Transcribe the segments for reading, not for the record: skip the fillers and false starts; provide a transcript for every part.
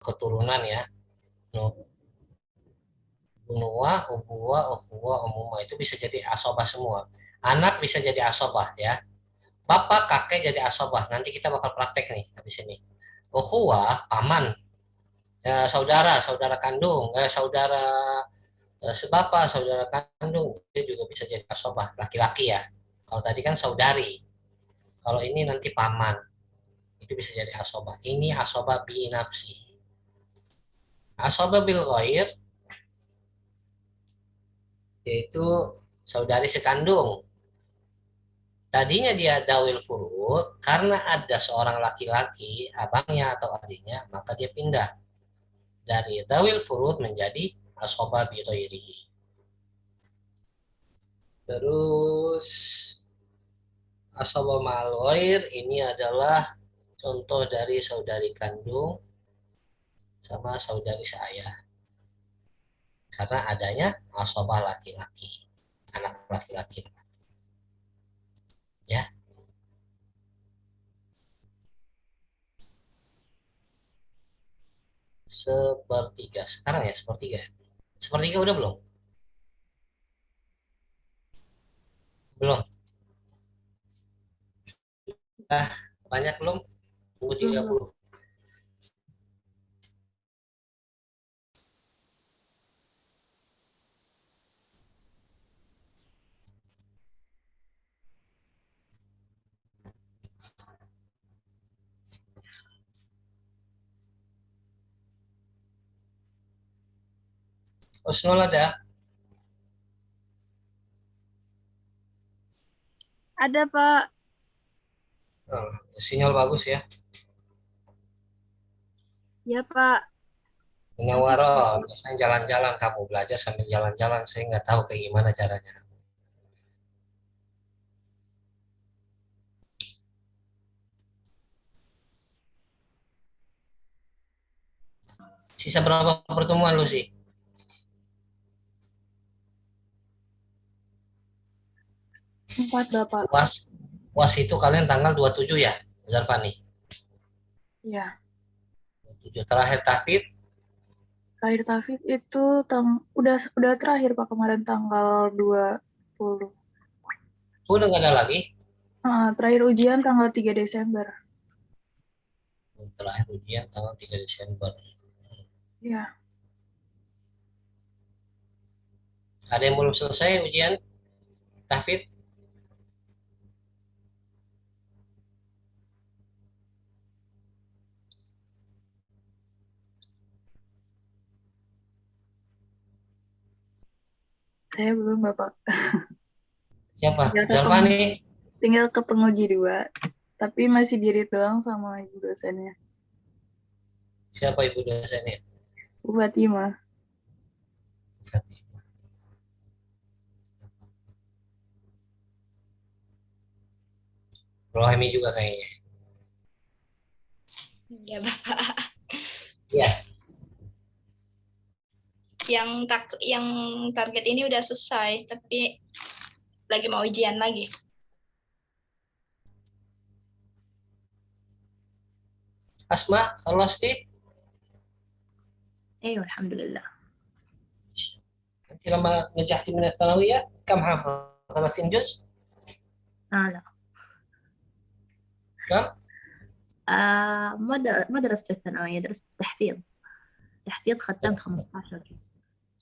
keturunan ya. Bunuah, ubuah, ukhuwah, umumah itu bisa jadi asobah semua. Anak bisa jadi asobah ya. Bapak, kakek jadi asobah. Nanti kita bakal praktek nih habis ini. Ukhuwah, paman, ya, saudara, saudara kandung, saudara sebapa, saudara kandung, itu juga bisa jadi asobah, laki-laki ya. Kalau tadi kan saudari. Kalau ini nanti paman, itu bisa jadi asobah. Ini asobah bi nafsi. Asobah bil ghair yaitu saudari sekandung. Tadinya dia dawil furud, karena ada seorang laki-laki, abangnya atau adiknya, maka dia pindah dari dawil furud menjadi asobah bi ghairihi. Terus asobah ma'al ghair ini adalah contoh dari saudari kandung sama saudari seayah. Karena adanya asobah laki-laki, anak laki-laki. Ya, sepertiga. Sekarang ya, sepertiga. Sepertiga udah belum? Belum. Ah, banyak belum? Tunggu Belum, tiga belum. puluh. Husnul ada? Ada, Pak. Oh, sinyal bagus ya. Ya, Pak. Munawaro, misalnya jalan-jalan, kamu belajar sambil jalan-jalan, saya nggak tahu kayak gimana caranya. Sisa berapa pertemuan lu sih? 4, Bapak. UAS, UAS itu kalian tanggal 27 ya, Zarfani? Ya. 27. Terakhir tahfidz, Terakhir tahfiz itu udah terakhir, Pak, kemarin tanggal 20. udah nggak ada lagi. Terakhir ujian tanggal 3 Desember. Terakhir ujian tanggal 3 Desember. Ya. Ada yang belum selesai ujian tahfidz? Saya belum, Bapak. Siapa? Tinggal ke Zarfani? tinggal ke penguji 2. Tapi masih diri doang sama ibu dosennya. Siapa ibu dosennya? Bu Fatimah. Rohemi juga kayaknya. Iya, Bapak. Ya, Yang target ini udah selesai, tapi lagi mau ujian lagi. Asma, خلصتي؟ أيوة الحمد لله. أنت لما نجحتي من الثانوية كم حافظة؟ 30 جزء؟ لا كم؟ ما درست الثانوية، درست تحفيظ ختمت 15 جزء.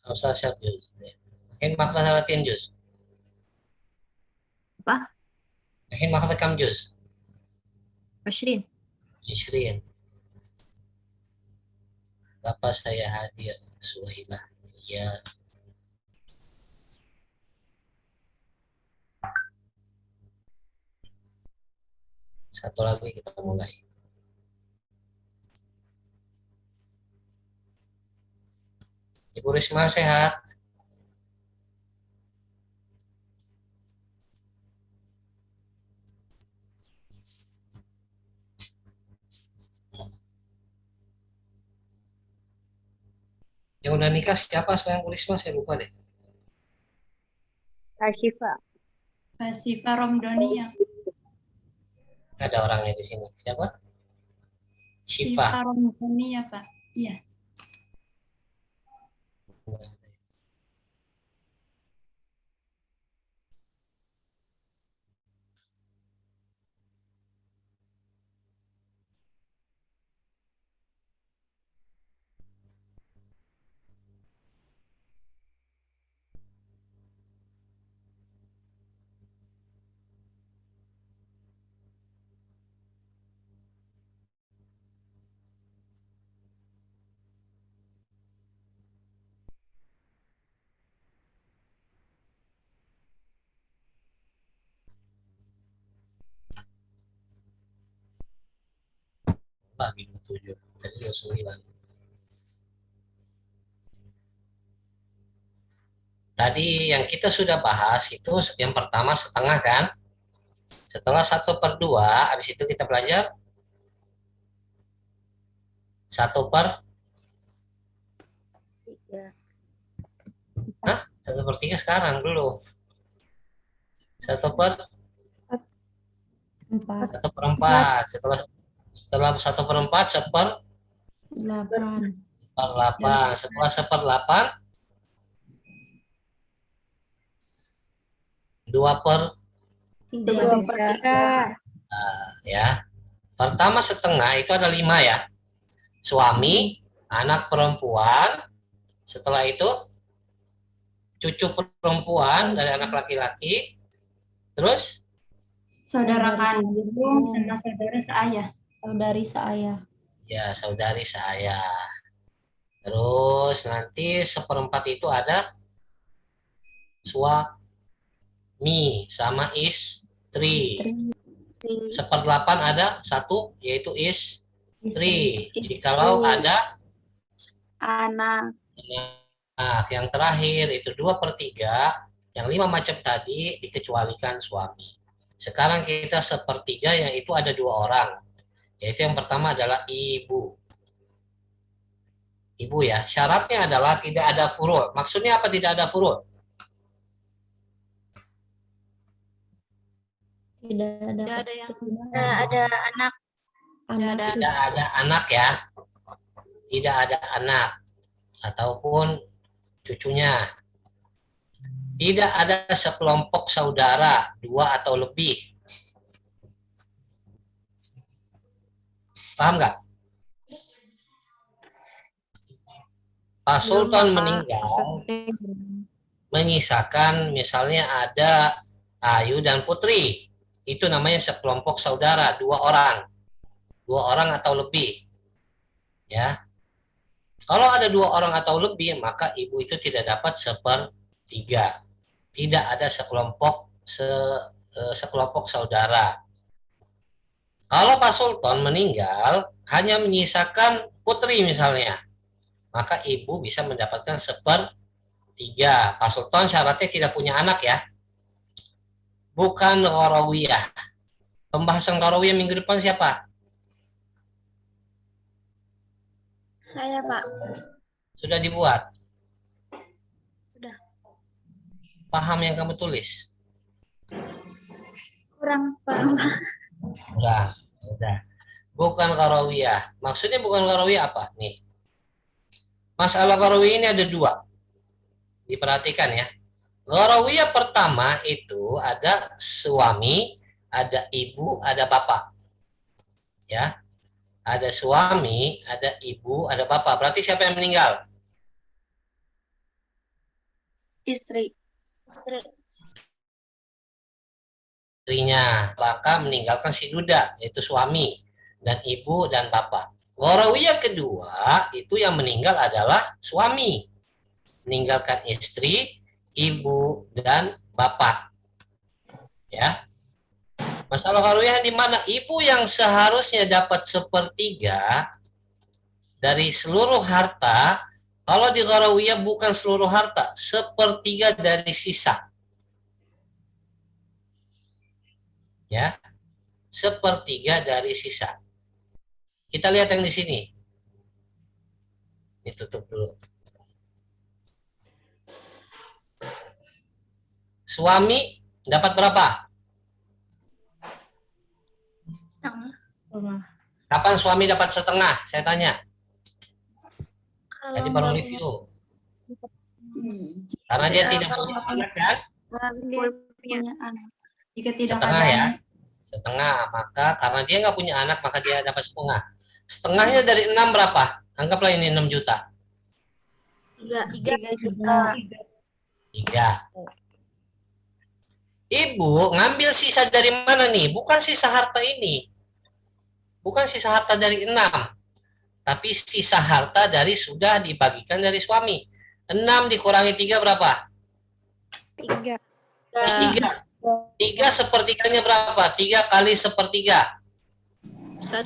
15 جزء. الحين ماخذة 30 جزء. apa؟ الحين ماخذة كم جزء؟ 20. 20. Bapak saya hadir, Suhaibah. Ya, satu lagi kita mulai. Ibu Risma sehat? Yang udah nikah siapa selain Bu Risma? Saya lupa deh. Syifa. Syifa Romdonia. Ada orangnya di sini. Siapa? Syifa. Syifa Romdonia, Pak. Iya. Bagi 27. Jadi 29. Tadi yang kita sudah bahas itu yang pertama setengah kan? Setelah 1/2, habis itu kita belajar 1/3. Hah? 1/3 sekarang dulu. 1/4. 1/4. Setelah 1/4 1/8. Setelah 1/8 2/3. Ya. Pertama setengah itu ada 5 ya. Suami, anak perempuan, setelah itu cucu perempuan dari anak laki-laki, terus Saudara kandung sama saudara seayah. Saudari seayah. ya saudari seayah. Terus nanti 1/4 itu ada suami sama istri. 1/8 ada 1 yaitu istri. Jadi kalau ada Anak. nah, yang terakhir itu 2/3, yang 5 macam tadi dikecualikan suami. Sekarang kita 1/3 yang itu ada 2 orang. Yaitu yang pertama adalah ibu. Ibu ya, syaratnya adalah tidak ada furu'. Maksudnya apa tidak ada furu'? Tidak ada anak. Tidak ada anak ya. Tidak ada anak ataupun cucunya. Tidak ada sekelompok saudara, 2 atau lebih. Paham nggak? Pak Sultan meninggal, menyisakan misalnya ada Ayu dan Putri. Itu namanya sekelompok saudara, 2 orang. 2 orang atau lebih. Ya. Kalau ada 2 orang atau lebih, maka ibu itu tidak dapat 1/3. Tidak ada sekelompok saudara. Kalau Pak Sultan meninggal, hanya menyisakan putri misalnya, maka ibu bisa mendapatkan 1/3. Pak Sultan syaratnya tidak punya anak ya. Bukan Qarawiyah. Pembahasan Qarawiyah minggu depan siapa? Saya, Pak. Sudah dibuat? Sudah. Paham yang kamu tulis? Kurang paham. Udah. Bukan Qarawiyah. Maksudnya bukan Qarawiyah apa? Nih. Masalah Qarawiyah ini ada 2. Diperhatikan ya. Qarawiyah pertama itu ada suami, ada ibu, ada bapak. Ya. Ada suami, ada ibu, ada bapak. Berarti siapa yang meninggal? Istri. Istrinya. Maka meninggalkan si duda, yaitu suami, dan ibu, dan bapak. Qarawiyah kedua, itu yang meninggal adalah suami. Meninggalkan istri, ibu, dan bapak. Ya. Masalah Qarawiyah di mana ibu yang seharusnya dapat 1/3 dari seluruh harta, kalau di Qarawiyah bukan seluruh harta, 1/3 dari sisa. Ya. 1/3 dari sisa. Kita lihat yang di sini. Ini tutup dulu. Suami dapat berapa? Rumah. Kapan suami dapat setengah? Saya tanya. Tadi baru review. Karena dia tidak punya anak kan? Punya anak. Jika tidak Setengah ada ya. Setengah. Maka karena dia nggak punya anak, maka dia dapat setengah. Setengahnya dari 6 berapa? Anggaplah ini 6 juta. 3 juta. 3. Ibu ngambil sisa dari mana nih? Bukan sisa harta ini. Bukan sisa harta dari 6. Tapi sisa harta dari sudah dibagikan dari suami. 6 dikurangi 3 berapa? 3. 3. 3 sepertiganya berapa? 3 kali sepertiga. 1.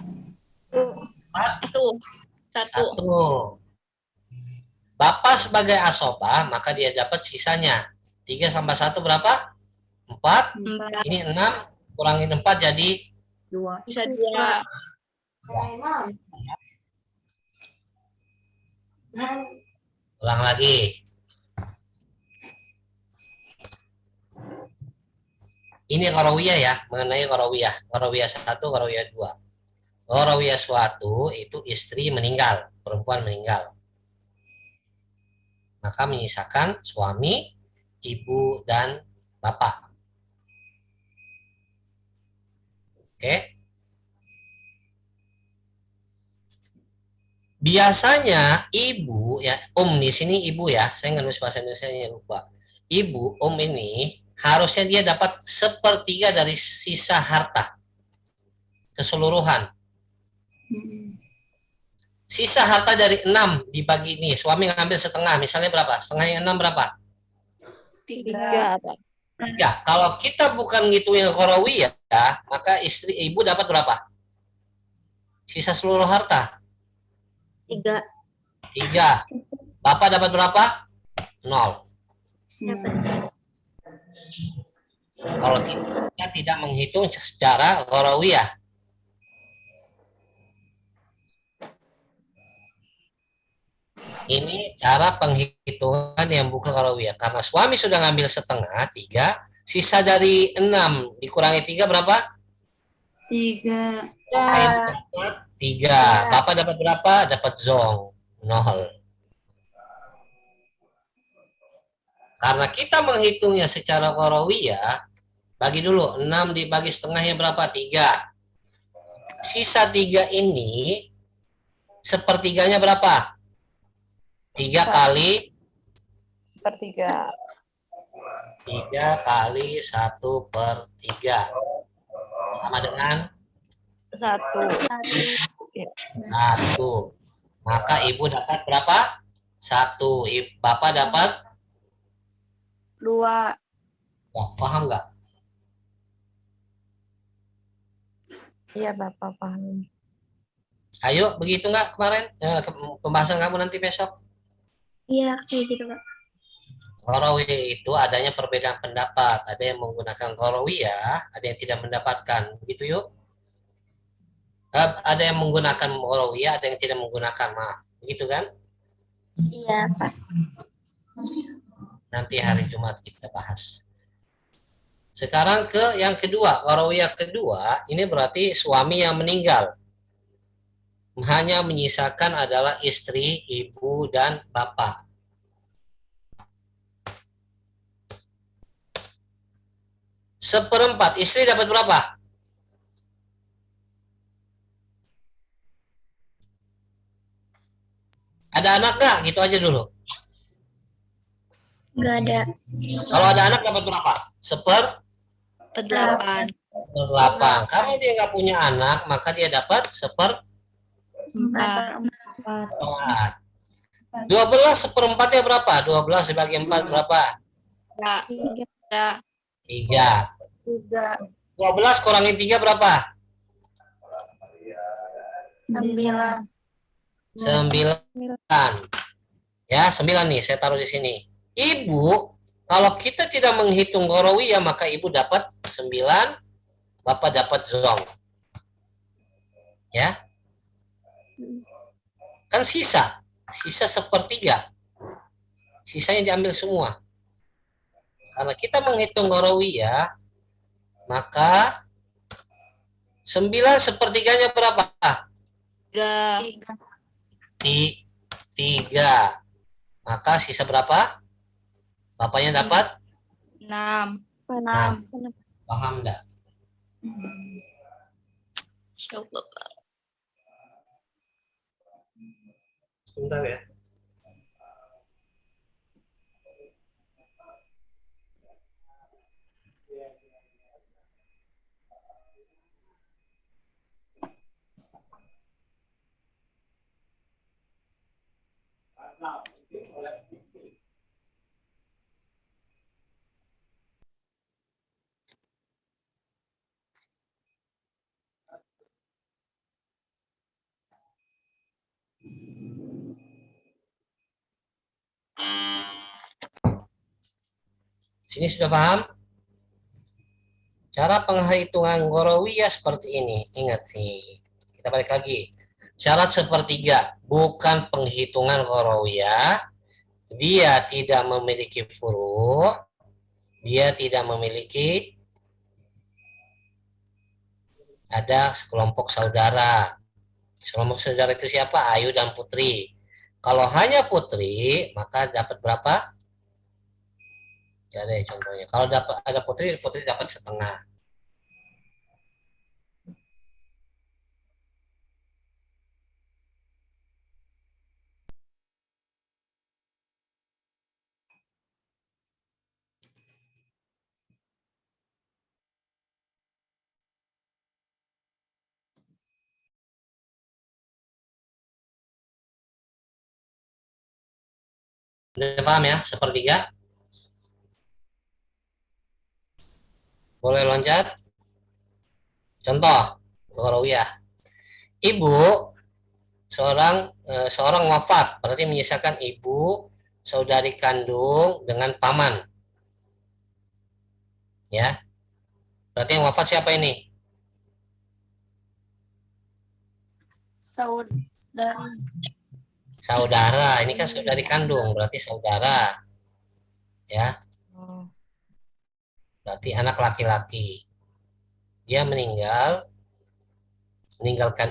Satu. Bapak sebagai asobah, maka dia dapat sisanya. 3 tambah 1 berapa? 4. 4. Ini 6. Kurangin 4 jadi 2. Bisa 2. ulang lagi. Ini qarawiyah ya, mengenai qarawiyah. Qarawiyah 1, qarawiyah 2. Qarawiyah suatu itu istri meninggal, perempuan meninggal. Maka menyisakan suami, ibu, dan bapak. Oke. Biasanya ibu ya, di sini ibu ya, saya nggak nulis bahasa Indonesia-nya lupa. Ibu, ini harusnya dia dapat sepertiga dari sisa harta keseluruhan. Sisa harta dari 6 dibagi nih, suami ngambil setengah, misalnya berapa? Setengahnya 6 berapa? 3. 3. Kalau kita bukan ngitungin qarawiyah, maka ibu dapat berapa? Sisa seluruh harta? 3. 3. Bapak dapat berapa? 0. Kalau kita tidak menghitung secara qarawiyah. Ini cara penghitungan yang bukan qarawiyah. Karena suami sudah ngambil setengah, 3. Sisa dari 6 dikurangi 3 berapa? 3. 3. Bapak dapat berapa? Dapat zong. 0. Karena kita menghitungnya secara qarawiyah, bagi dulu 6 dibagi setengahnya berapa? 3. Sisa 3 ini sepertiganya berapa? 3 kali Sepertiga. 3 kali 1/3 sama dengan 1. Maka ibu dapat berapa? 1. Bapak dapat 2. Wah, paham nggak? Iya, Bapak paham. Ayo, begitu nggak kemarin? Pembahasan kamu nanti besok. Iya, kayak gitu, Kak. Qarawiyah itu adanya perbedaan pendapat. Ada yang menggunakan qarawiyah, ada yang tidak mendapatkan. Begitu yuk. Ada yang menggunakan qarawiyah, ada yang tidak menggunakan. Maaf. Begitu kan? Iya, Pak. Nanti hari Jumat kita bahas. Sekarang ke yang kedua. Qarawiyah kedua, ini berarti suami yang meninggal. Hanya menyisakan adalah istri, ibu, dan bapak. Seperempat. Istri dapat berapa? Ada anak nggak? Gitu aja dulu. Nggak ada. Kalau ada anak dapat berapa? 8. 1/8. Kalau dia nggak punya anak, maka dia dapat 1/4. 12 1/4-nya berapa? 12 dibagi 4 berapa? 3. 3. 12 kurangin 3 berapa? 9. 9. Ya, 9 nih saya taruh di sini. Ibu, kalau kita tidak menghitung qarawiyah, maka ibu dapat 9, bapak dapat zong. Ya. Kan sisa 1/3. Sisanya diambil semua. Karena kita menghitung qarawiyah, maka 9 sepertiganya berapa? 3. 3. Maka sisa berapa? Bapaknya dapat 6. 6. Paham enggak? Insyaallah. Sebentar ya. Sini sudah paham? Cara penghitungan Gorawiyah seperti ini. Ingat sih. Kita balik lagi. Syarat sepertiga. Bukan penghitungan Gorawiyah. Dia tidak memiliki furu'. Dia tidak memiliki ada sekelompok saudara. Sekelompok saudara itu siapa? Ayu dan Putri. Kalau hanya Putri, maka dapat berapa? Jadi contohnya, kalau dapat ada Putri, Putri dapat setengah. Udah paham ya? Sepertiga. Boleh loncat. Contoh, Gorawiyah. Ibu seorang wafat, berarti menyisakan ibu, saudari kandung dengan paman. Ya. Berarti yang wafat siapa ini? Saudara. Ini kan saudari kandung, berarti saudara. Ya. Berarti anak laki-laki. Dia meninggalkan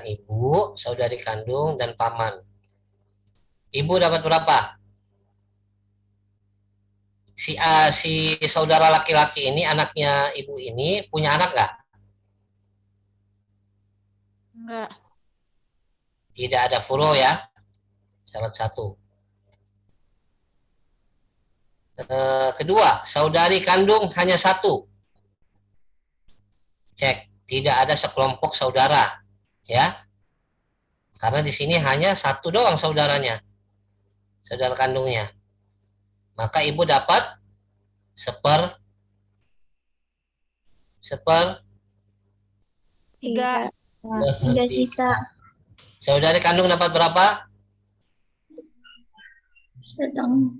ibu, saudari kandung, dan paman. Ibu dapat berapa? Si saudara laki-laki ini, anaknya ibu ini, punya anak nggak? Enggak. Tidak ada furo ya. Syarat 1. Kedua, saudari kandung hanya 1. Cek, tidak ada sekelompok saudara. Ya. Karena di sini hanya 1 doang saudaranya. Saudara kandungnya. Maka ibu dapat seper 3. 3 sisa. Saudari kandung dapat berapa? Setengah.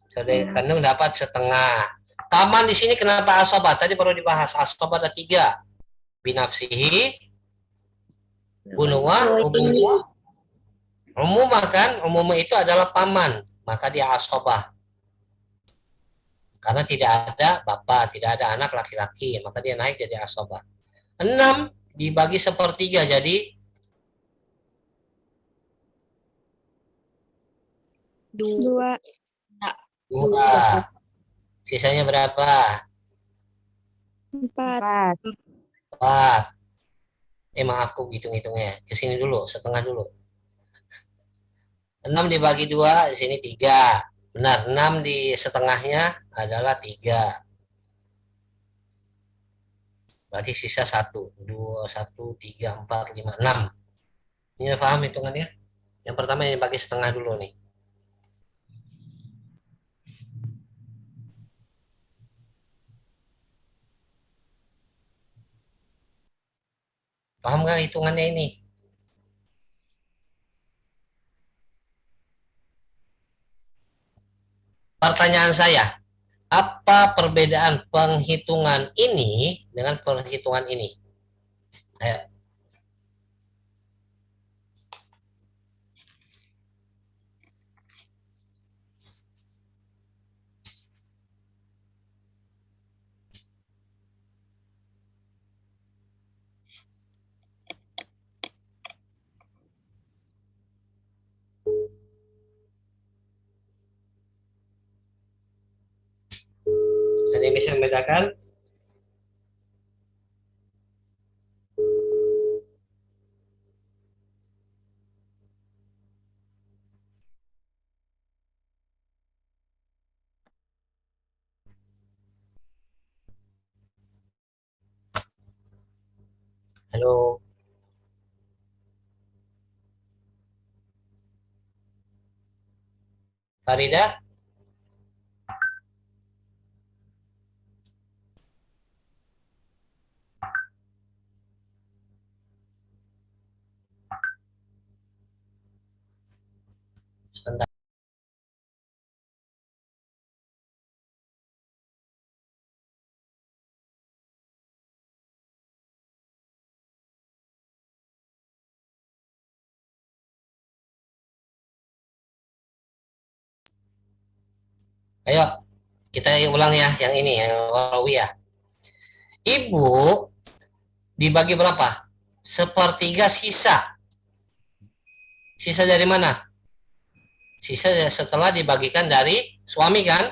Saudari kandung dapat setengah. Paman di sini kenapa asobah? Tadi baru dibahas. Asobah ada 3. Binafsihi, bunuwa, ubuwa. Umumah kan? Umumah itu adalah paman. Maka dia asobah. Karena tidak ada bapak, tidak ada anak laki-laki. Maka dia naik jadi asobah. 6 dibagi sepertiga jadi 2. 2. Sisanya berapa? 4. 4. Maaf, aku hitung-hitungnya. Ke sini dulu, setengah dulu. 6 dibagi 2, di sini 3. Benar, 6 di setengahnya adalah 3. Berarti sisa 1. 2, 1, 3, 4, 5, 6. Ini paham hitungannya? Yang pertama yang dibagi setengah dulu nih. Paham nggak hitungannya ini? Pertanyaan saya, apa perbedaan penghitungan ini dengan penghitungan ini? Ayo. bisa membedakan? Halo. Farida? Sebentar. Ayo, kita ulang ya, yang ini, yang warawiyah. Ibu dibagi berapa? Sepertiga sisa. Sisa dari mana? Sisa setelah dibagikan dari suami kan?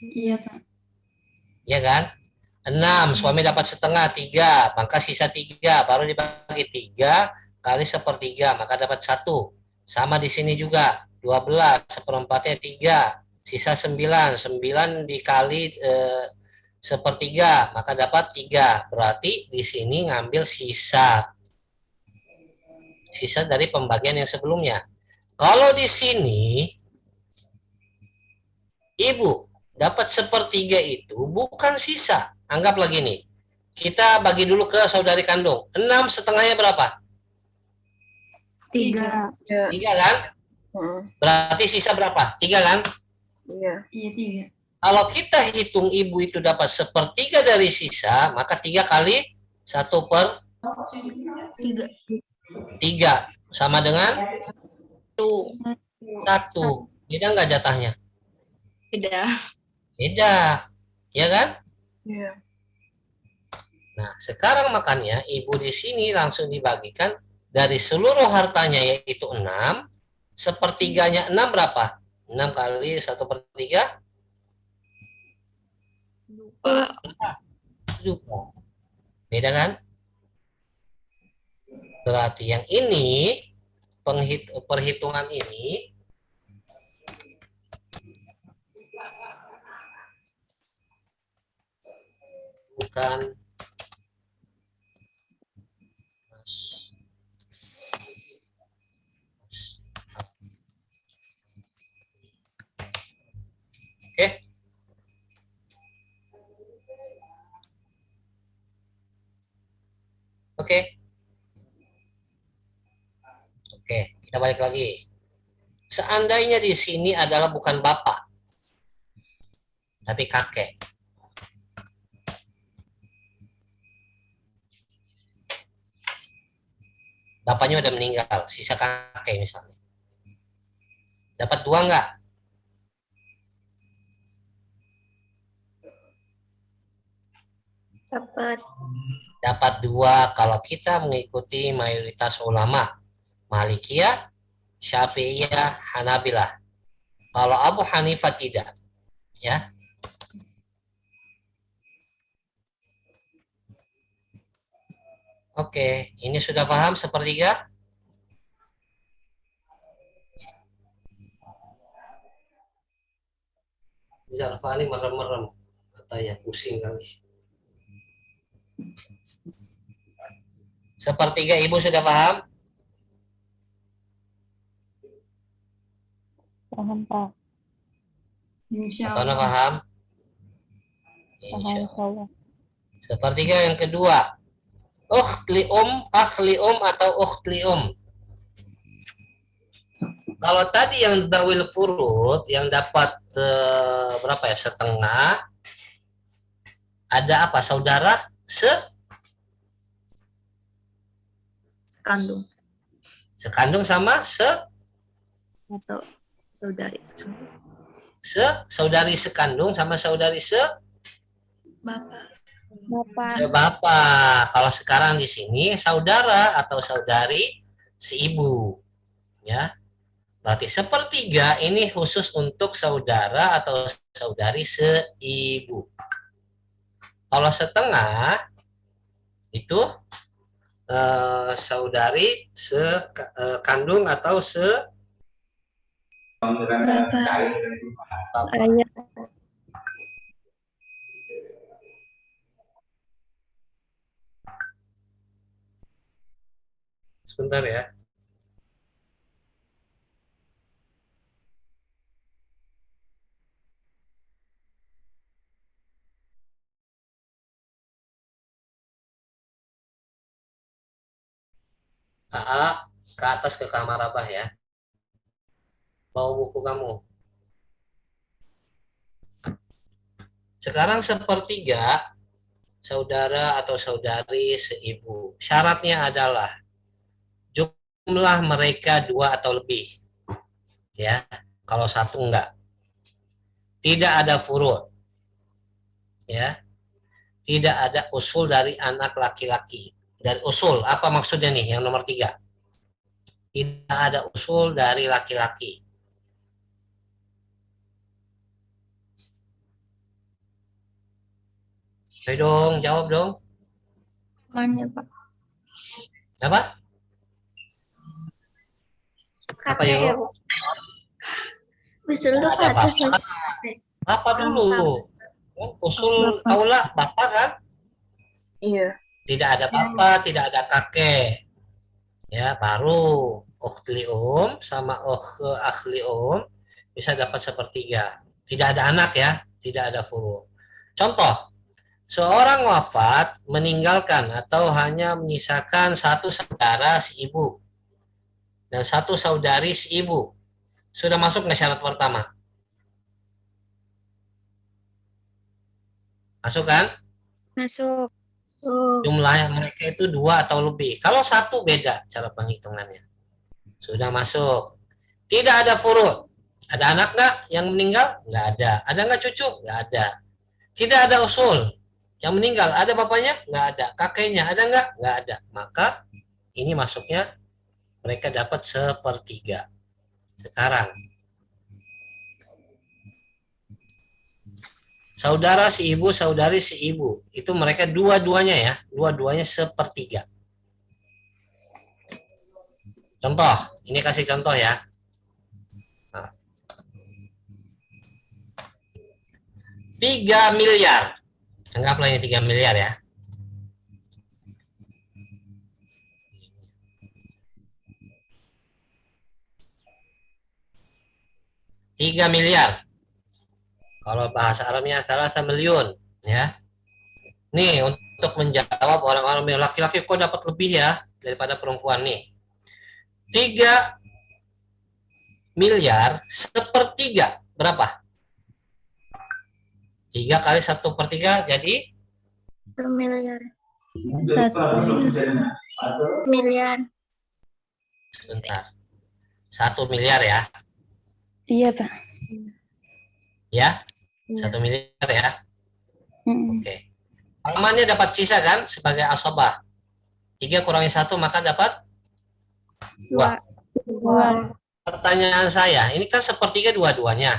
Iya, Kak. Ya kan? 6, suami dapat setengah, 3, maka sisa 3, baru dibagi 3 kali sepertiga, maka dapat 1. Sama di sini juga, 12, seperempatnya 3, sisa 9, 9 dikali sepertiga, maka dapat 3. Berarti di sini ngambil sisa dari pembagian yang sebelumnya. Kalau di sini, ibu dapat sepertiga itu bukan sisa. Anggap lagi nih, kita bagi dulu ke saudari kandung. 6 setengahnya berapa? 3. 3 kan? Berarti sisa berapa? 3 kan? Iya. Iya, 3. Kalau kita hitung ibu itu dapat sepertiga dari sisa, maka 3 kali 1 per 3. 3 sama dengan Tuh, 1. Beda nggak jatahnya? beda. Beda. Ya kan? Iya. Nah, sekarang makanya ibu di sini langsung dibagikan dari seluruh hartanya yaitu 6, sepertiganya 6 berapa? 6 kali 1 per 3? 2. Beda kan? Berarti yang ini, perhitungan ini, bukan Oke. Oke. Oke, kita balik lagi. Seandainya di sini adalah bukan bapak, tapi kakek. Bapaknya udah meninggal, sisa kakek misalnya. Dapat 2 nggak? Dapat. Dapat 2 kalau kita mengikuti mayoritas ulama. Malikiyah, Syafi'iyah, Hanabilah. Kalau Abu Hanifah tidak. Ya. Oke, ini sudah paham sepertiga? Zarfani merem-merem. Katanya pusing kali. Sepertiga ibu sudah paham? Paham, Pak. Insya Atau Allah. paham? Paham, Insya Allah. insyaallah. Sepertiga yang kedua. Ukhli akhli atau ukhli Kalau tadi yang dawil furud, yang dapat berapa ya, setengah, ada apa, saudara Kandung sekandung sama atau saudari. saudari sekandung sama saudari Bapak. sebapak. Kalau sekarang di sini saudara atau saudari seibu, ya. Berarti sepertiga ini khusus untuk saudara atau saudari seibu. Kalau setengah itu saudari sekandung atau Bapak. bapak. Ayah. Sebentar ya. AA ke atas ke kamar Abah ya. Bawa buku kamu. Sekarang sepertiga saudara atau saudari seibu. Syaratnya adalah jumlah mereka 2 atau lebih. Ya, kalau satu enggak. Tidak ada furu'. Ya, tidak ada usul dari anak laki-laki. Dan usul, apa maksudnya nih yang nomor 3? Tidak ada usul dari laki-laki. Ayo dong, jawab dong. Mana Pak? Apa? Apa Kakek ya yuk? Pak? Usul tuh ke Ada atas bapak. lagi. Bapak dulu. Usul Bapak. aula bapak kan? Iya. Tidak ada bapak, tidak ada kakek. Ya, baru ukhli sama akhli bisa dapat sepertiga. Tidak ada anak ya, tidak ada furu. Contoh, seorang wafat meninggalkan atau hanya menyisakan satu saudara si ibu dan satu saudari si ibu. Sudah masuk nggak syarat pertama? Masuk kan? Masuk. Jumlah mereka itu 2 atau lebih. Kalau satu beda cara penghitungannya. Sudah masuk. Tidak ada furu. Ada anak nggak yang meninggal? Nggak ada. Ada nggak cucu? Nggak ada. Tidak ada usul. Yang meninggal ada bapaknya? Nggak ada. Kakeknya ada nggak? Nggak ada. Maka ini masuknya mereka dapat sepertiga. Sekarang saudara si ibu, saudari si ibu, itu mereka dua-duanya ya, dua-duanya sepertiga. Contoh, ini kasih contoh ya. Nah. 3 miliar. Anggaplah ini 3 miliar ya. Tiga miliar. Kalau bahasa Arabnya adalah 1 miliun ya. Nih untuk menjawab orang-orang yang laki-laki kok dapat lebih ya daripada perempuan nih. 3 miliar sepertiga berapa? 3 kali 1/3 jadi 1 miliar. 1 miliar. sebentar. 1 miliar ya. Iya Pak. Ya, Iya. 1 miliar ya. Oke. Pamannya dapat sisa kan sebagai asobah. 3 kurangi 1 maka dapat 2. 2. Pertanyaan saya, ini kan sepertiga dua-duanya.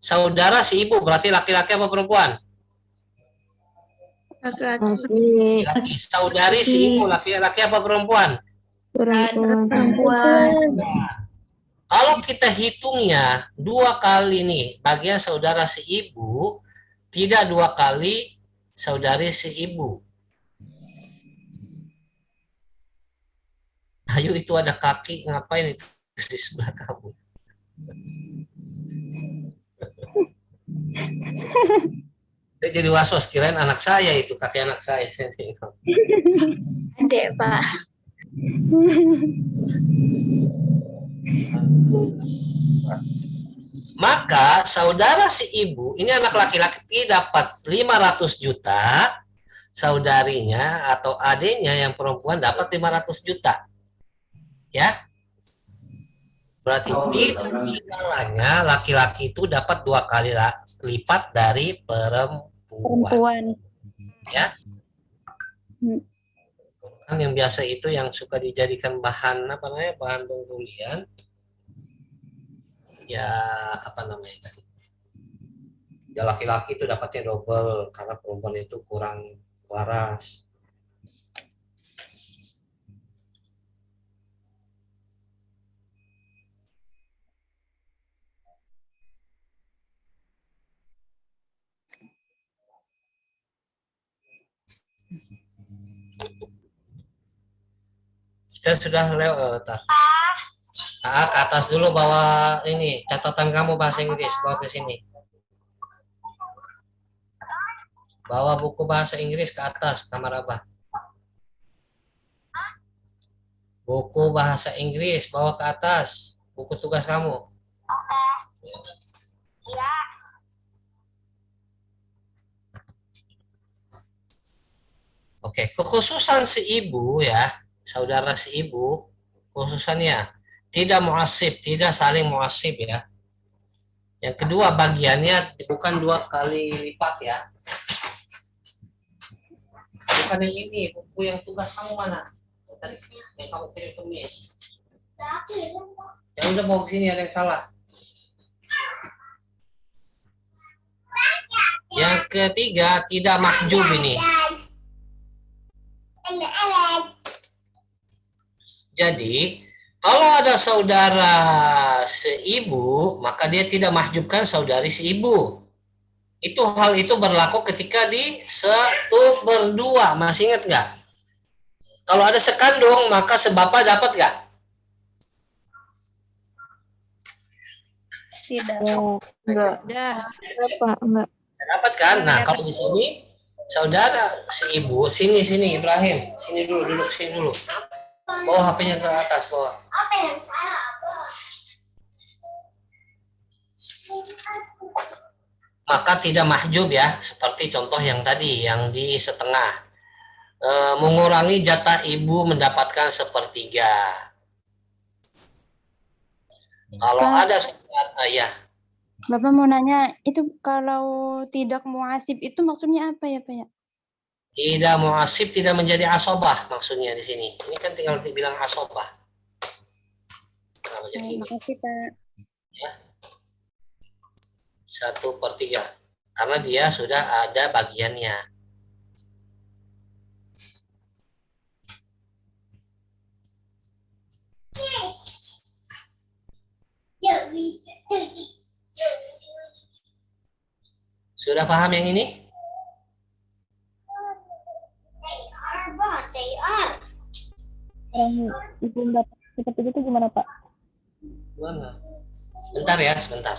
Saudara si ibu berarti laki-laki apa perempuan? Laki-laki. Laki. Saudari si ibu laki-laki apa perempuan? Perempuan. Kalau kita hitungnya 2 kali nih bagian saudara si ibu, tidak 2 kali saudari si ibu. Ayo itu ada kaki ngapain itu di sebelah kamu? Saya jadi was-was kirain anak saya itu kaki anak saya. Adek Pak. Maka saudara si ibu, ini anak laki-laki dapat 500 juta, saudarinya atau adiknya yang perempuan dapat 500 juta. Ya. Berarti caranya laki-laki itu dapat 2 kali lipat dari perempuan. Ya. Kan yang biasa itu yang suka dijadikan bahan apa namanya? Bahan pengkulian. Ya apa namanya tadi? Ya laki-laki itu dapatnya double karena perempuan itu kurang waras. Kita sudah lewat. Ke atas dulu, bawa ini catatan kamu bahasa Inggris, bawa ke sini. Bawa buku bahasa Inggris ke atas kamar Abah. Buku bahasa Inggris bawa ke atas. Buku tugas kamu. Oke, kekhususan si ibu ya, saudara si ibu, khususannya tidak muasib, tidak saling muasib ya. Yang kedua bagiannya bukan 2 kali lipat ya. Bukan yang ini, buku yang tugas kamu mana? Yang kamu kirim ke Miss. Yang udah bawa ke sini, ada yang salah. Yang ketiga tidak mahjub ini. Jadi, kalau ada saudara seibu, maka dia tidak mahjubkan saudari seibu. Hal itu berlaku ketika di satu berdua. Masih ingat nggak? Kalau ada sekandung, maka sebapa dapat nggak? Tidak. Enggak. Berapa? Enggak. Dapat kan? Nah, kalau di sini saudara seibu, sini Ibrahim, sini dulu, duduk sini dulu. Bawa HP-nya ke atas, bawa. Maka tidak mahjub ya, seperti contoh yang tadi, yang di setengah. Mengurangi jatah ibu mendapatkan sepertiga. Kalau Pak. ada saudara, ya. Bapak mau nanya, itu kalau tidak muasib itu maksudnya apa ya, Pak ya? Tidak muasib, tidak menjadi asobah maksudnya di sini. Ini kan tinggal dibilang asobah. Nah, jadi Terima kasih, Pak. ya, 1/3 karena dia sudah ada bagiannya. Sudah paham yang ini? Ibu dapat seperti itu gimana, Pak? Bentar ya, sebentar.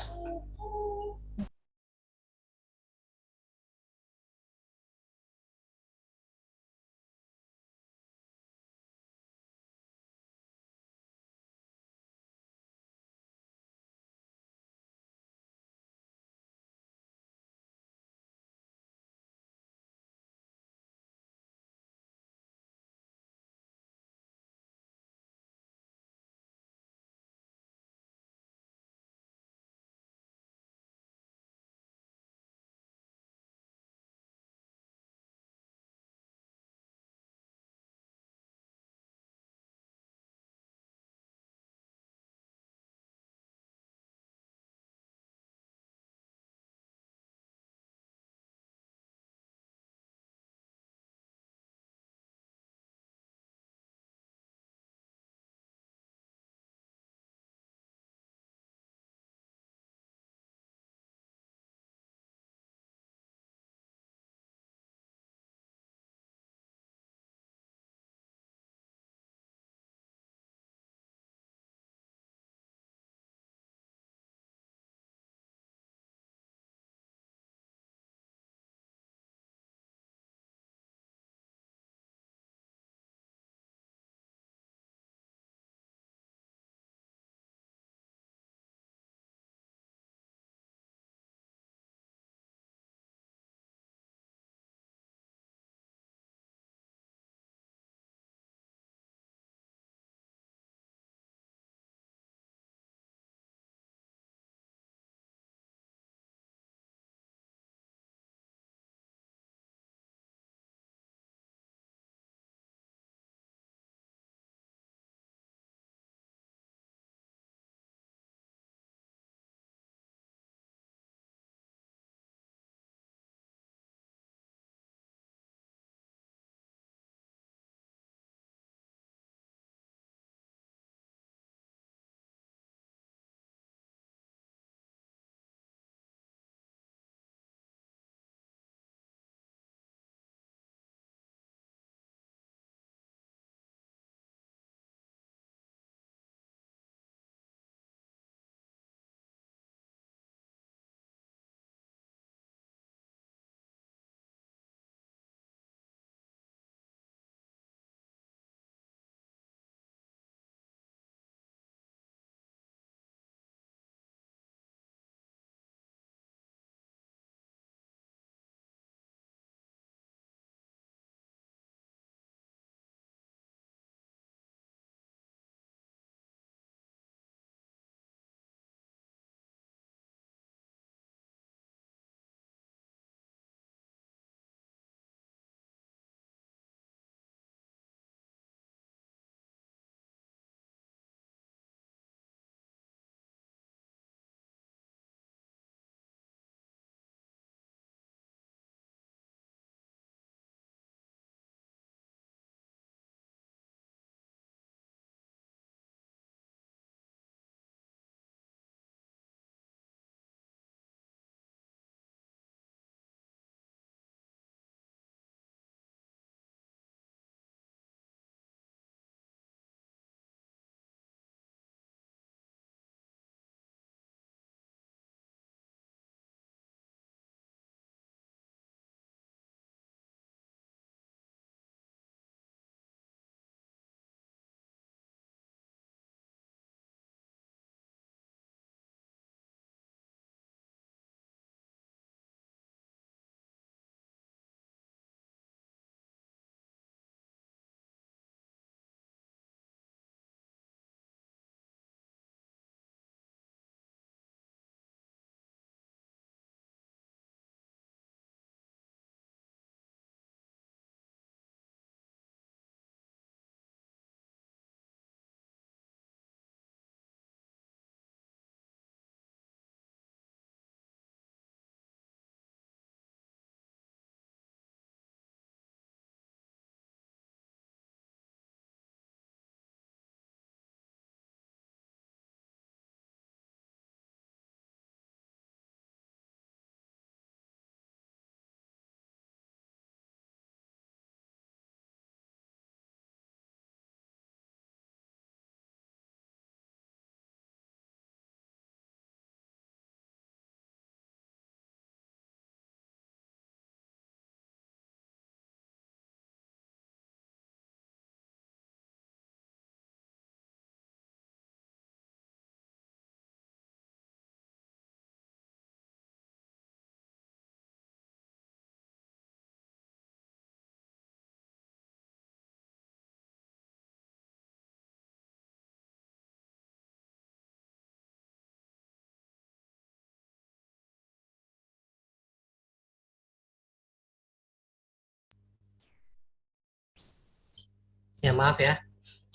Ya maaf ya,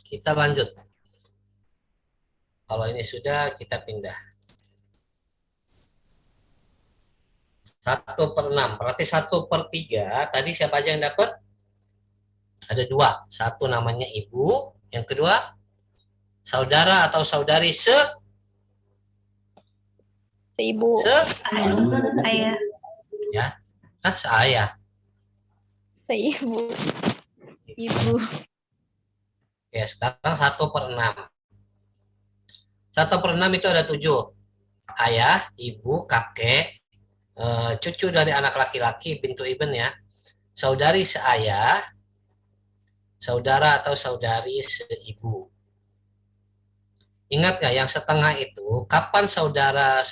kita lanjut. Kalau ini sudah, kita pindah. 1/6, berarti 1/3. Tadi siapa aja yang dapat? Ada dua. Satu namanya ibu, yang kedua saudara atau saudari Seibu. Ayah. Ya, seayah. Seibu. Ibu. Oke, sekarang 1/6. 1/6 itu ada 7. Ayah, ibu, kakek, cucu dari anak laki-laki, bintu ibn ya, saudari seayah, saudara atau saudari seibu. Ingat nggak yang setengah itu, kapan saudari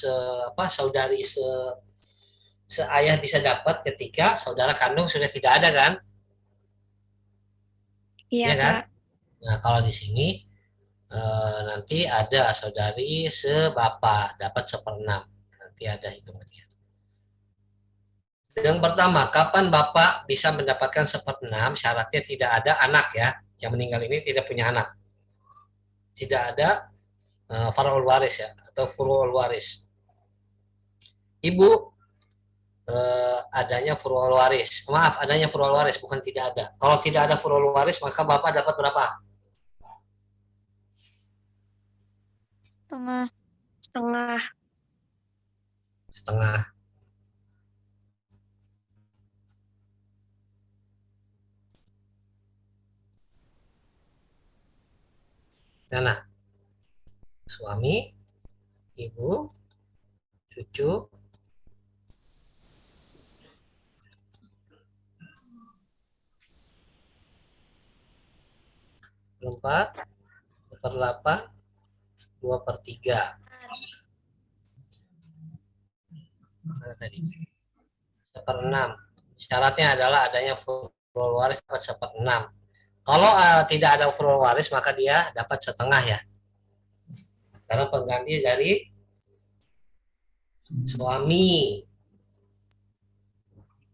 seayah bisa dapat ketika saudara kandung sudah tidak ada kan? Iya, Ya kan? Kak. Nah, kalau di sini nanti ada saudari sebapak dapat 1/6. Nanti ada hitungannya. Yang pertama, kapan bapak bisa mendapatkan 1/6? Syaratnya tidak ada anak ya. Yang meninggal ini tidak punya anak. Tidak ada far'ul waris ya, atau furu'ul waris. Ibu adanya furu'ul waris. Maaf, adanya furu'ul waris, bukan tidak ada. Kalau tidak ada furu'ul waris, maka bapak dapat berapa? Setengah. Setengah. Setengah. Nah, suami, ibu, cucu, empat, 1/8, 2/3. Mana tadi? 1/6. Syaratnya adalah adanya furu'ul waris dapat 1/6. Kalau tidak ada furu'ul waris, maka dia dapat setengah ya. Karena pengganti dari suami.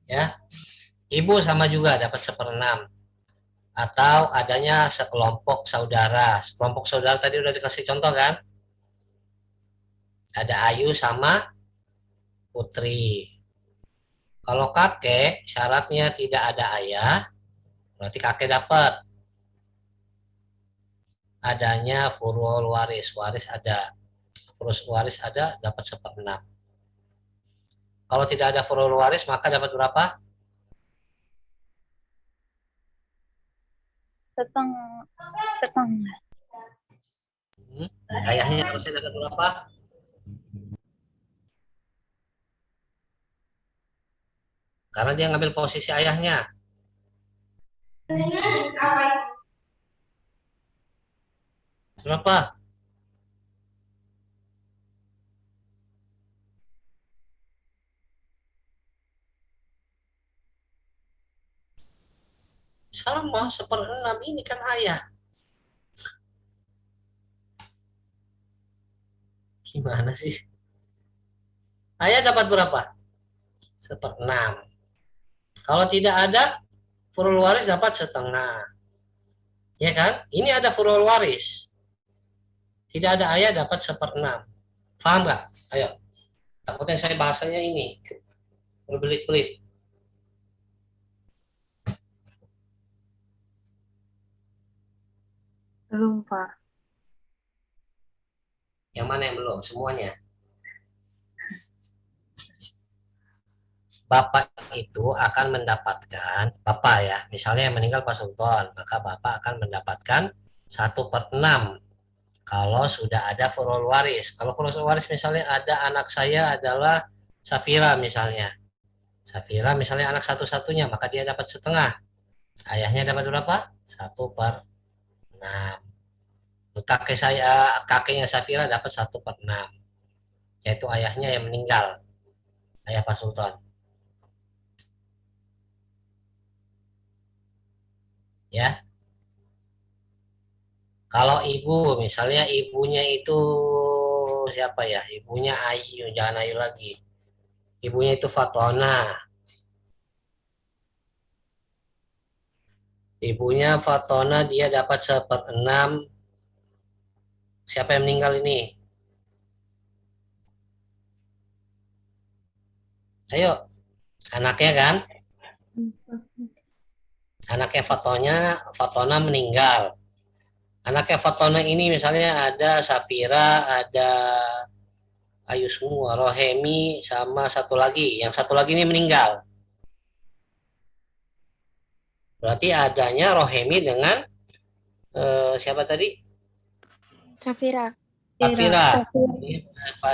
Ya. Ibu sama juga dapat 1/6. Atau adanya sekelompok saudara. Sekelompok saudara tadi udah dikasih contoh kan? Ada Ayu sama Putri. Kalau kakek, syaratnya tidak ada ayah, berarti kakek dapat. Adanya furu'ul waris, waris ada. Furu'ul waris ada, dapat 1/6. Kalau tidak ada furu'ul waris, maka dapat berapa? Setengah. Setengah. Ayahnya harusnya dapat berapa? Karena dia ngambil posisi ayahnya. Berapa? Sama, 1/6 ini kan ayah. Gimana sih? Ayah dapat berapa? 1/6. Kalau tidak ada furu'ul waris dapat setengah. Ya kan? Ini ada furu'ul waris. Tidak ada ayah dapat 1/6. Paham nggak? Ayo. Takutnya saya bahasanya ini berbelit-belit. Belum, Pak. Yang mana yang belum? Semuanya. Bapak itu akan mendapatkan, Bapak ya, misalnya yang meninggal Pak Sultan, maka Bapak akan mendapatkan 1/6 kalau sudah ada furu'ul waris. Kalau furu'ul waris misalnya ada anak saya adalah Safira misalnya. Safira misalnya anak satu-satunya, maka dia dapat setengah. Ayahnya dapat berapa? 1/6. Kakeknya Safira dapat 1/6. Yaitu ayahnya yang meninggal. Ayah Pak Sultan. Ya. Kalau ibu, misalnya ibunya itu siapa ya? Ibunya Ayu, jangan Ayu lagi. Ibunya itu Fatona. Ibunya Fatona dia dapat 1/6. Siapa yang meninggal ini? Ayo, anaknya kan? Anaknya Fatona meninggal. Anaknya Fatona ini misalnya ada Safira, ada Ayu semua, Rohemi, sama satu lagi. Yang satu lagi ini meninggal. Berarti adanya Rohemi dengan siapa tadi? Safira. Safira. Ini,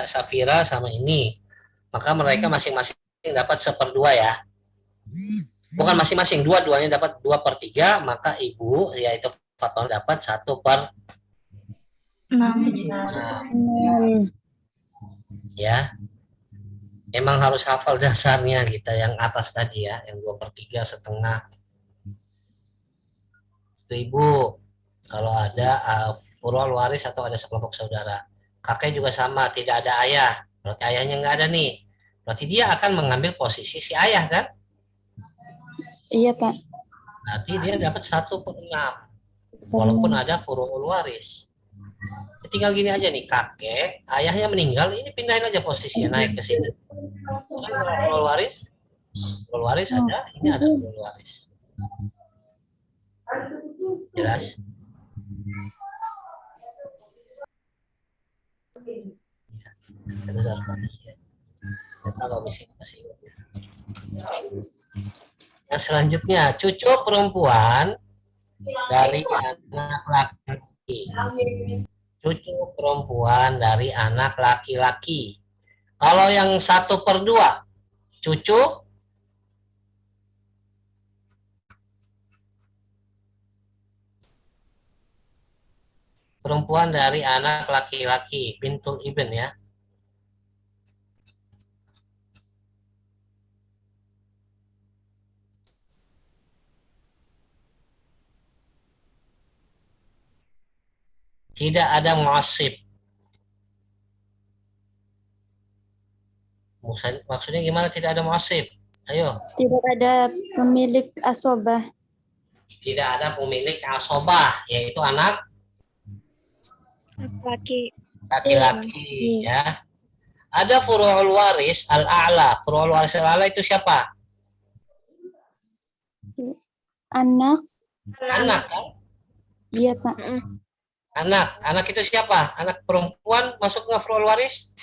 Safira sama ini. Maka mereka masing-masing dapat 1/2 ya. Bukan masing-masing, dua-duanya dapat 2/3, maka ibu yaitu Fatona dapat 1/6. Ya. Emang harus hafal dasarnya kita yang atas tadi ya, yang 2/3 setengah. 1.000 kalau ada furu'ul waris atau ada sekelompok saudara. Kakek juga sama, tidak ada ayah. Berarti ayahnya nggak ada nih. Berarti dia akan mengambil posisi si ayah kan? Iya, Pak. Berarti dia dapat 1/6. Walaupun ada furu'ul waris. Tinggal gini aja nih, kakek, ayahnya meninggal, ini pindahin aja posisinya, naik ke sini. Kan kalau furu'ul waris ada, ini ada furu'ul waris. Jelas? Terus kalau masih. Yang selanjutnya, cucu perempuan dari anak laki-laki. Cucu perempuan dari anak laki-laki. Kalau yang 1/2, cucu perempuan dari anak laki-laki, bintul ibn ya. Tidak ada mu'assib. Maksudnya gimana tidak ada mu'assib? Ayo. Tidak ada pemilik asobah. Tidak ada pemilik asobah, yaitu anak laki-laki ya. Ada furu'ul waris al-a'la. Furu'ul waris al-a'la itu siapa? Anak. Anak kan? Iya, Pak. Anak itu siapa? Anak perempuan masuk nggak furu'ul waris?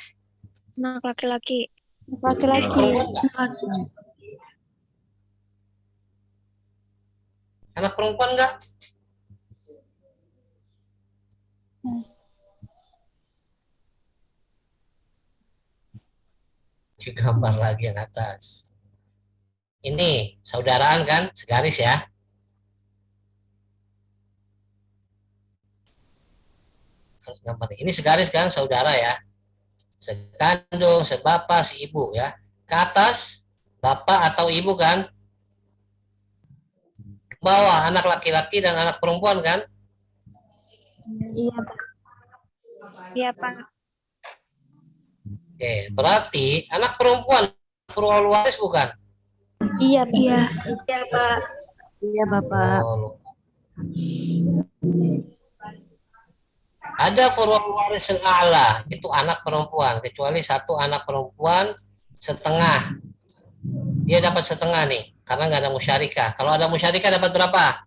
Anak laki-laki. Laki-laki. Perempuan nggak? Anak perempuan nggak? Gambar lagi yang atas. Ini saudaraan kan, segaris ya. Harus gambar. Ini segaris kan, saudara ya. Sekandung, sebapak, si ibu ya. Ke atas, bapak atau ibu kan. Ke bawah, anak laki-laki dan anak perempuan kan. Iya, Pak. Iya, Pak. Oke, berarti anak perempuan furu'ul waris bukan? Iya, Pak. Iya. Iya, Pak. Iya, Bapak. Oh, ada furu'ul waris al-a'la, itu anak perempuan, kecuali satu anak perempuan setengah. Dia dapat setengah nih, karena nggak ada musyarikah. Kalau ada musyarikah dapat berapa?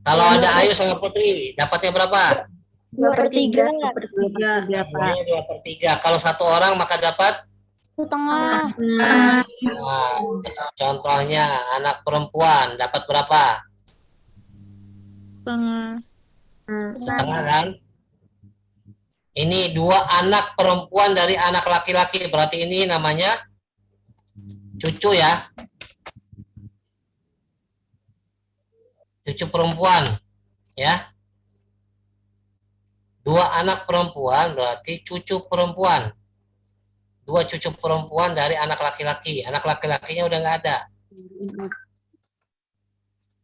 Kalau ada Ayu sama Putri, dapatnya berapa? 2/3. 2/3. Kalau satu orang maka dapat Setengah. Nah, contohnya anak perempuan dapat berapa? Setengah. Setengah kan? Ini 2 anak perempuan dari anak laki-laki, berarti ini namanya cucu ya. Cucu perempuan ya. 2 anak perempuan berarti cucu perempuan. 2 cucu perempuan dari anak laki-laki. Anak laki-lakinya udah nggak ada.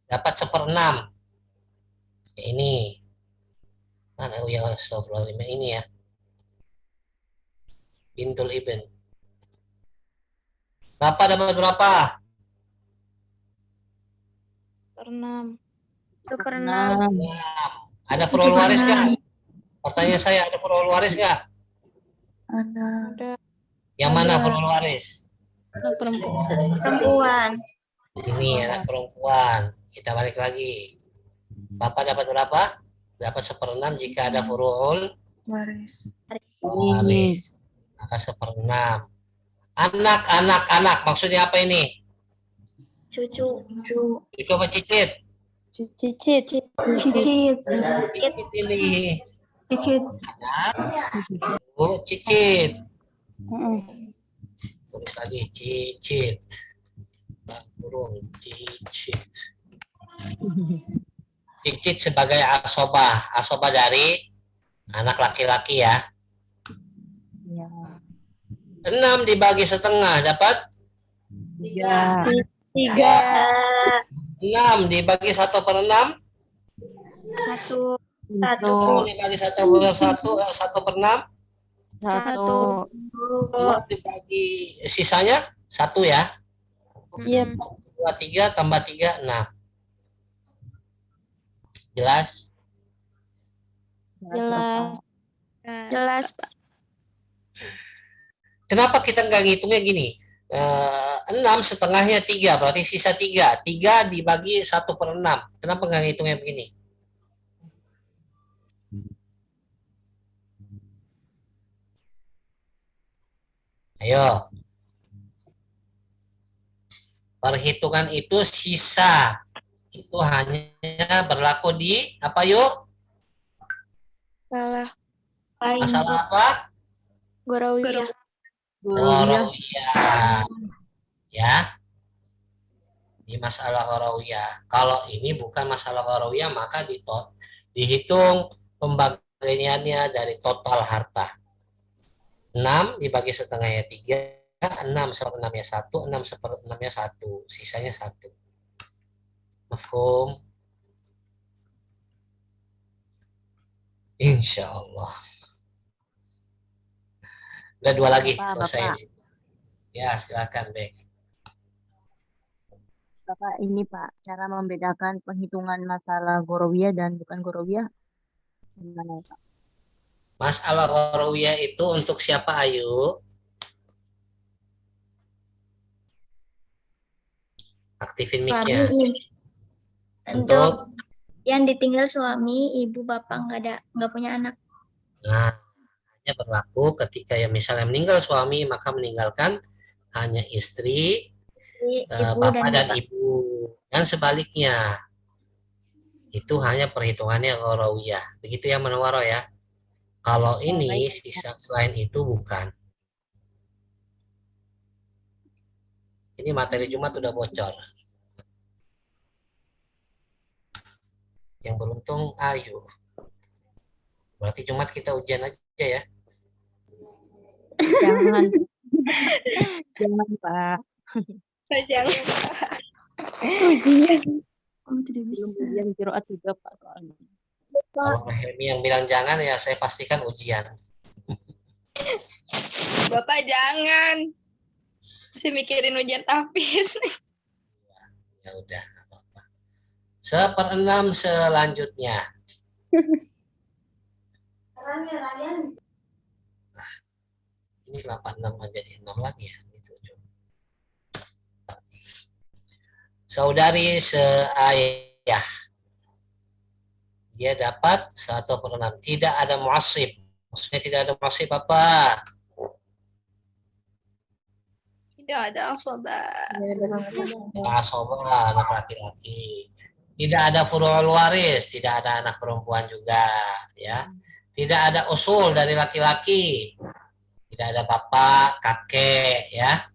Dapat 1/6. Ini. Mana ya, astagfirullahaladzim, ini ya. Bintul ibn. Bapak dapat berapa? 1/6. 1/6. Enam. Ada furuul waris nggak? Pertanyaan saya, ada furuul waris nggak? Ada. Ada Yang mana Ada. furuul waris? anak perempuan. Perempuan. Ini anak perempuan. Kita balik lagi. Bapak dapat berapa? Dapat 1/6 jika ada furuul Waris. waris. Maka 1/6. Anak. Maksudnya apa ini? Cucu. Itu apa cicit? Cicit. Cicit. Cicit ini. Cicit. Cicit. Heeh. Tulis lagi cicit. Burung cicit. Cicit sebagai asobah. Asobah dari anak laki-laki ya. Ya. 6 dibagi setengah dapat 3. 6 dibagi 1/6. 1. 1 dibagi 1/6. 1. 2 dibagi sisanya 1 ya. Iya, 2, 3 tambah 3, 6. Jelas? Jelas. Jelas, Pak. Kenapa kita nggak ngitungnya gini? 6 setengahnya 3, berarti sisa 3. 3 dibagi 1/6. Kenapa nggak ngitungnya begini? Ayo. Perhitungan itu sisa. Itu hanya berlaku di apa yuk? Salah. Masalah apa? Gorawiyah. Gorawiyah. Ya. Di masalah gorawiyah. Kalau ini bukan masalah gorawiyah, maka dihitung pembagiannya dari total harta. 6 dibagi setengahnya 3, 6/6-nya 1, 6/6-nya 1, sisanya 1. Mafhum? Insya Allah. Udah 2 lagi, Bapak, selesai. Ya, silakan, Bek. Bapak, ini Pak, cara membedakan penghitungan masalah gorowiyah dan bukan gorowiyah gimana ya, Pak? Masalah gorawiyah itu untuk siapa, Ayu? Aktifin mic-nya. Untuk yang ditinggal suami, ibu, bapak nggak punya anak. Nah, hanya berlaku ketika yang misalnya meninggal suami, maka meninggalkan hanya istri, Ibu bapak dan bapak. ibu. Dan sebaliknya, itu hanya perhitungannya gorawiyah. Begitu ya, Manwaro ya. Kalau ini, sisa selain itu bukan. Ini materi Jumat udah bocor. Yang beruntung Ayu. Berarti Jumat kita ujian aja ya. Jangan. Jangan, Pak. Jangan. Kamu tidak Belum bisa. ujian qiraat juga, Pak, soalnya. Kalau Hemi yang bilang jangan, ya saya pastikan ujian. Bapak jangan. Masih mikirin ujian tahfiz. Ya udah, nggak apa-apa. 1/6 selanjutnya. Ini 86 menjadi 6 lagi ya. Gitu. Saudari seayah. Dia dapat 1/6. Tidak ada muasib. Maksudnya tidak ada muasib apa? Tidak ada sobat. Asobah, anak laki-laki. Tidak ada furu'ul waris, tidak ada anak perempuan juga, ya. Tidak ada usul dari laki-laki. Tidak ada bapak, kakek, ya.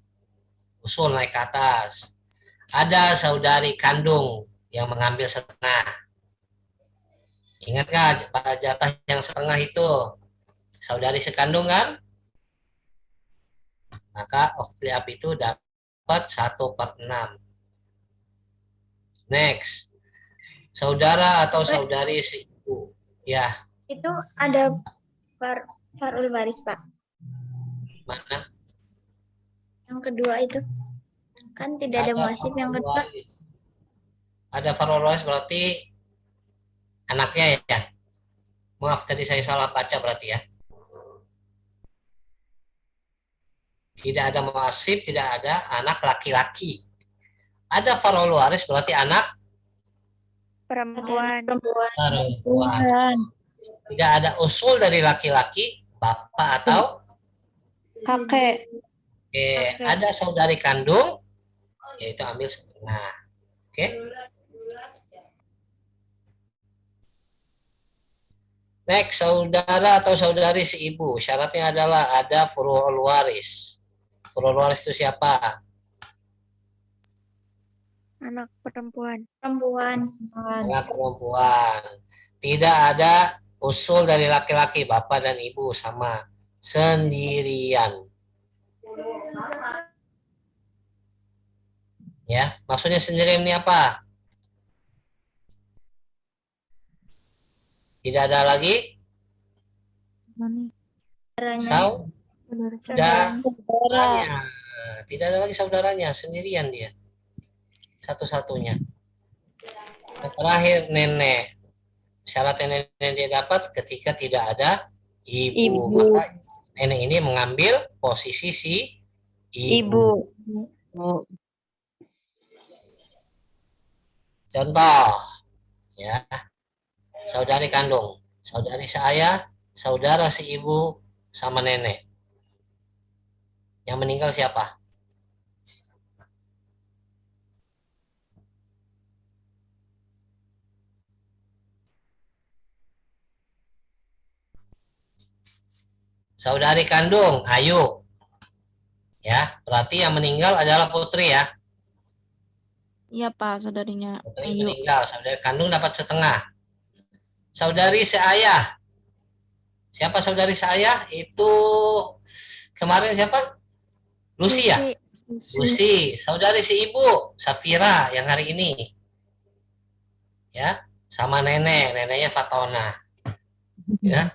Usul naik ke atas. Ada saudari kandung yang mengambil setengah. Ingat nggak jatah yang setengah itu? Saudari sekandung kan? Maka ukhtul ab itu dapat 1/6. Next. Saudara atau saudari seibu. Ya, Itu ada farul waris, Pak. mana? Yang kedua itu kan tidak ada muasib. Yang kedua waris. Ada far'ul waris berarti anaknya ya. Maaf tadi saya salah baca berarti ya. Tidak ada muasib, tidak ada anak laki-laki. Ada far'ul waris berarti anak Perempuan. perempuan. Tidak ada usul dari laki-laki, bapak atau Kakek. ada saudari kandung, yaitu ambil setengah. Oke. Next, saudara atau saudari si ibu. Syaratnya adalah ada furu'ul waris. Furu'ul waris itu siapa? Anak perempuan. Anak perempuan. Tidak ada usul dari laki-laki, bapak dan ibu sama. Sendirian. Ya, maksudnya sendirian ini apa? Tidak ada lagi saudaranya. Tidak ada lagi saudaranya, sendirian dia. Satu-satunya. Yang terakhir nenek. Syarat nenek dia dapat ketika tidak ada ibu. Maka nenek ini mengambil posisi si ibu. Contoh, ya, saudari kandung, saudari seayah, saudara si ibu, sama nenek. Yang meninggal siapa? Saudari kandung, Ayu. Ya, berarti yang meninggal adalah putri ya. Iya Pak, saudarinya Putri Ayu. meninggal, saudari kandung dapat setengah. Saudari seayah. Siapa saudari seayah? Itu kemarin siapa? Lucy ya? Lucy. Saudari si ibu, Safira yang hari ini. Ya, sama nenek, neneknya Fatona. Ya.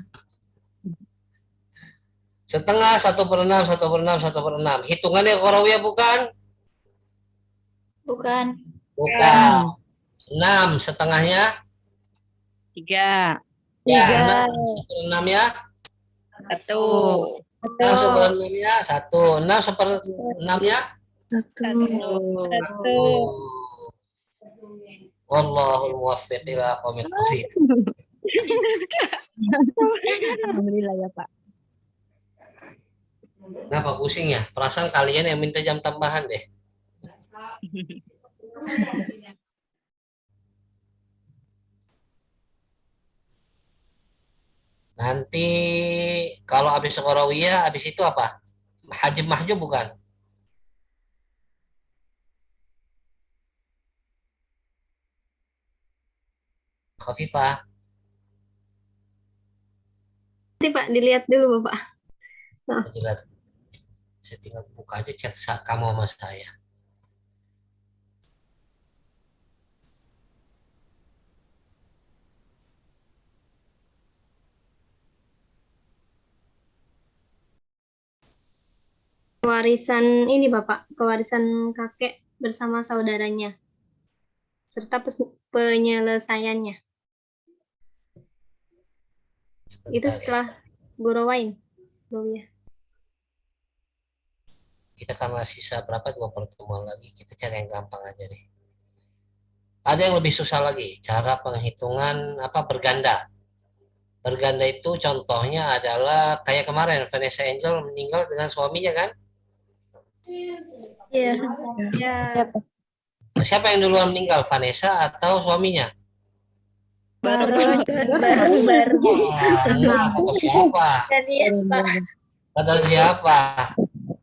Setengah, 1/6, 1/6, 1/6. Hitungannya Qarawiyah bukan? Bukan. Bukan. 6 setengahnya? 3. Ya, 6 ya? 1. 6 1/6-nya 1. 6 1/6-nya? 1. Wallahul muwaffiq ila aqwamit thoriq. Alhamdulillah ya Pak. Kenapa pusing ya? Perasaan kalian yang minta jam tambahan deh. Nanti kalau habis Qarawiyah, habis itu apa? Hajim mahjub bukan? Khafifah. Nanti Pak, dilihat dulu Bapak. Jelas. Saya tinggal buka aja chat kamu sama saya. Kewarisan ini Bapak, kewarisan kakek bersama saudaranya, serta penyelesaiannya. Itu Sebentar ya. setelah Gorowain. Ya. Kita karena sisa berapa 2 pertemuan lagi, kita cari yang gampang aja deh. Ada yang lebih susah lagi, cara penghitungan berganda. Berganda itu contohnya adalah kayak kemarin Vanessa Angel meninggal dengan suaminya kan? Iya. Siapa yang duluan meninggal, Vanessa atau suaminya? Baru. Atau siapa? Atau siapa?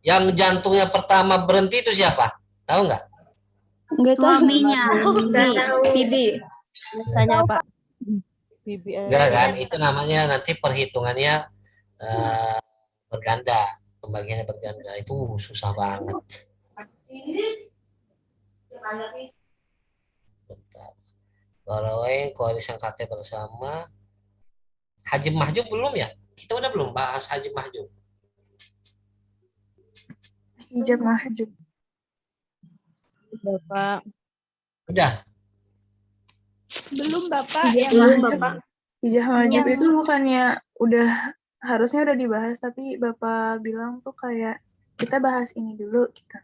Yang jantungnya pertama berhenti itu siapa? Tahu nggak? Suaminya. Bibi. Tanya Pak. Enggak kan? Itu namanya nanti perhitungannya berganda. Pembagiannya berganda. Itu susah banget. Bentar. Barawain, kewarisan kakek bersama. Hajim mahjub belum ya? Kita udah belum bahas hajim mahjub. Hijab mahjub. Bapak. Udah. Belum Bapak Ijazah yang Belum, mahjub. Bapak. Ijazah mahjub Yang- itu bukannya harusnya udah dibahas, tapi Bapak bilang tuh kayak kita bahas ini dulu gitu.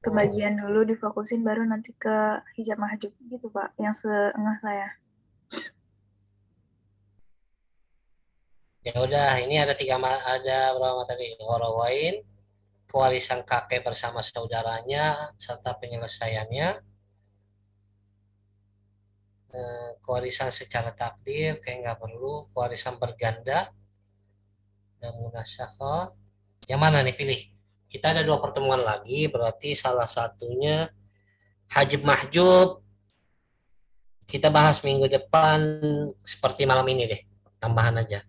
Kebagian dulu difokusin baru nanti ke hijab mahjub gitu Pak, yang seengah saya. Ya udah, ini ada ada berapa materi? Ghorowain, kewarisan kakek bersama saudaranya serta penyelesaiannya, kewarisan secara takdir kayak nggak perlu, kewarisan berganda, dan munasakhah. Yang mana nih pilih? Kita ada 2 pertemuan lagi, berarti salah satunya hajib mahjub. Kita bahas minggu depan seperti malam ini deh, tambahan aja.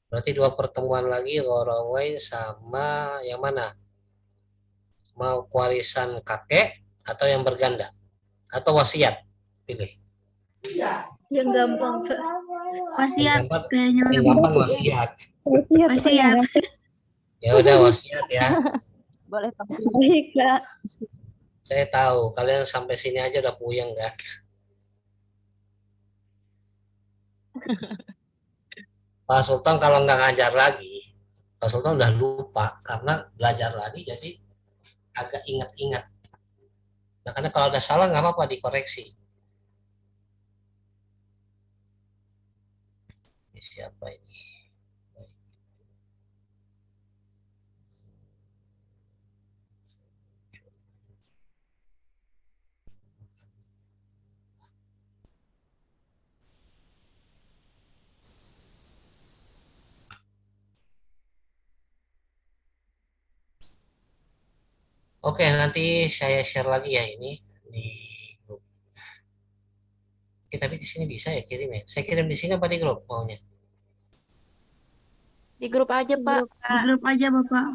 Berarti 2 pertemuan lagi, Ghorowain sama yang mana? Mau warisan kakek atau yang berganda? Atau wasiat? Pilih. yang gampang, Pak. Yang gampang, kayaknya yang gampang wasiat. Wasiat. Ya udah wasiat ya. Boleh Pak. Baik, Kak. Saya tahu kalian sampai sini aja udah puyeng kan. Pak Sultan kalau nggak ngajar lagi, Pak Sultan udah lupa karena belajar lagi jadi agak ingat-ingat. Nah, karena kalau ada salah nggak apa-apa dikoreksi. Ini siapa ini? Oke, nanti saya share lagi ya ini di grup. Tapi di sini bisa ya kirim ya. Saya kirim di sini apa di grup maunya? Di grup aja, Pak. Di grup aja, Bapak.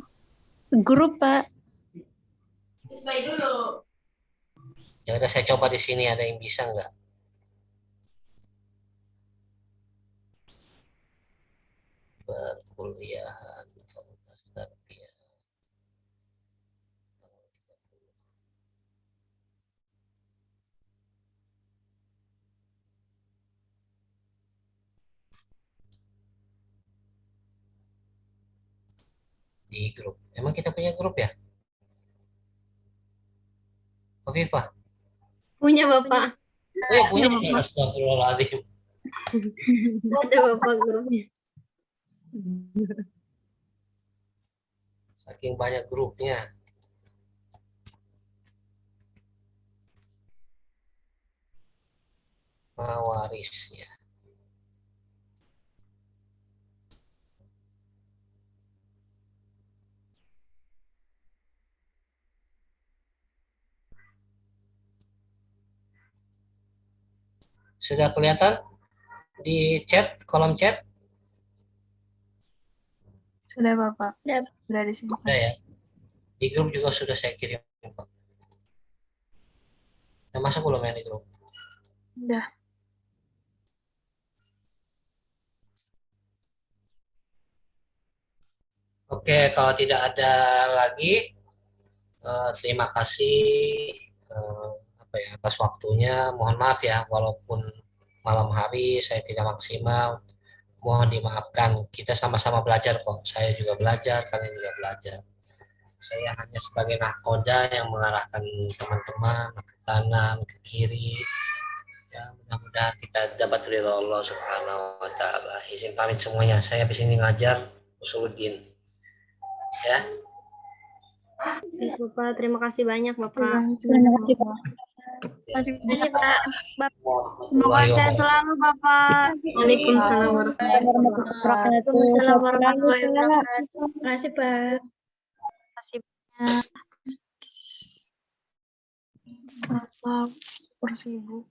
Grup, Pak. Ya udah saya coba di sini ada yang bisa nggak? Perkuliahan Fakultas Tarbiyah. Di grup. Emang kita punya grup ya? Kofifah? Punya Bapak. Oh ya punya. Astagfirullahaladzim. Ada Bapak grupnya. Saking banyak grupnya. Mawarisnya. Sudah kelihatan di chat, kolom chat? Sudah Bapak. Sudah. Sudah di sini. Sudah ya. Di grup juga sudah saya kirim. Kita masuk belum ya di grup? Udah. Oke, kalau tidak ada lagi, terima kasih atas waktunya. Mohon maaf ya, walaupun malam hari saya tidak maksimal. Mohon dimaafkan. Kita sama-sama belajar kok. Saya juga belajar, kalian juga belajar. Saya hanya sebagai nahkoda yang mengarahkan teman-teman ke kanan, ke kiri. Ya, mudah-mudahan kita dapat ridho Allah Subhanahu wa taala. Izin pamit semuanya. Saya habis ini ngajar usuluddin. Ya. Bapak, terima kasih banyak Bapak. Terima kasih Pak. Terima kasih Pak. Semoga sehat selalu, Bapak. Waalaikumsalam warahmatullahi wabarakatuh. Waalaikumsalam warahmatullahi wabarakatuh. Terima kasih, Pak. Terima kasih banyak. Maaf, super sibuk.